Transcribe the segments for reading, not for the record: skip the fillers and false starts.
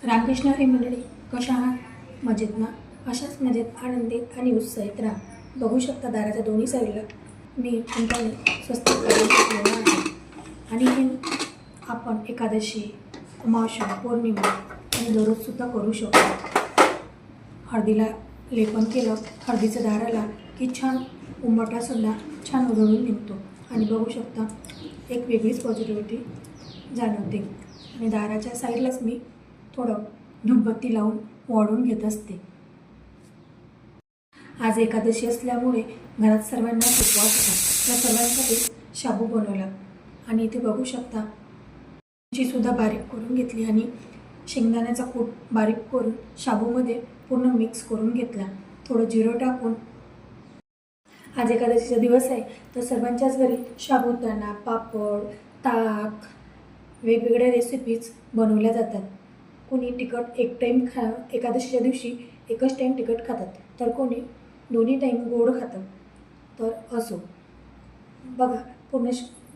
रामकृष्ण हरी मंडळी, कशा आहात? मजेत ना? अशाच मजेत, आनंदित आणि उत्साहित राहा. बघू शकता दाराच्या दोन्ही साईडला मी तुमच्याने स्वस्त केलेलं आहे. आणि हे आपण एकादशी, अमावस्या, पौर्णिमा आणि दररोजसुद्धा करू शकतो. हळदीला लेपन केलं, हळदीच्या दाराला की छान उंबरठासुद्धा छान उधळून निघतो. आणि बघू शकता एक वेगळीच पॉझिटिव्हिटी जाणवते. आणि दाराच्या साईडलाच मी थोडं धूपबत्ती लावून वाढून घेत असते. आज एकादशी असल्यामुळे घरात सर्वांना उपवास होता. त्या सर्वांसाठी शाबू बनवला. आणि इथे बघू शकता सुद्धा बारीक करून घेतली आणि शेंगदाण्याचा कूट बारीक करून शाबूमध्ये पूर्ण मिक्स करून घेतला. थोडं जिरं टाकून, आज एकादशीचा दिवस आहे तर सर्वांच्याच घरी साबुदाणा, पापड, ताक, वेगवेगळ्या रेसिपीज बनवल्या जातात. कोणी तिखट एक टाईम एकादशीच्या दिवशी एकच टाईम तिखट खातात, तर कोणी दोन्ही टाईम गोड खातं. तर असो, बघा पूर्ण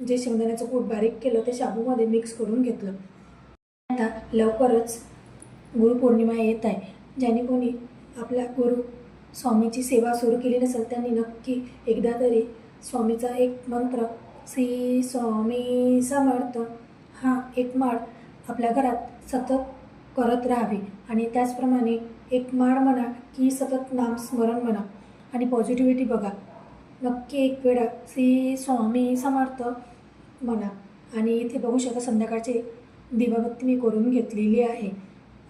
जे शेंगदाण्याचं कूट बारीक केलं ते शाबूमध्ये मिक्स करून घेतलं. आता लवकरच गुरुपौर्णिमा येत आहे. ज्याने कोणी आपल्या गुरु स्वामीची सेवा सुरू केली नसेल त्यांनी नक्की एकदा तरी स्वामीचा एक मंत्र, श्री स्वामी समर्थ, हा एक माळ आपल्या घरात सतत करत राहावे. आणि त्याचप्रमाणे एक माळ म्हणा की सतत नामस्मरण म्हणा. आणि पॉझिटिव्हिटी बघा, नक्की एक वेळा श्री स्वामी समर्थ म्हणा. आणि इथे बघू शकता संध्याकाळचे दिवाबत्ती मी करून घेतलेली आहे.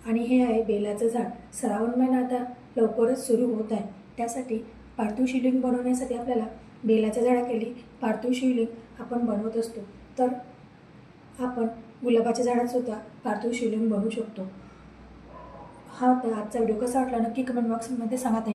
आणि हे आहे बेलाचं झाड. श्रावण महिना आता लवकरच सुरू होत आहे. त्यासाठी पार्थिव शिवलिंग बनवण्यासाठी आपल्याला बेलाच्या झाडाखाली पार्थिव शिवलिंग आपण बनवत असतो. तर आपण गुलाबाच्या झाडातसुद्धा पार्थिव शिवलिंग बनवू शकतो. हा होता आजचा व्हिडिओ. कसा वाटला नक्की कमेंट बॉक्समध्ये सांगा.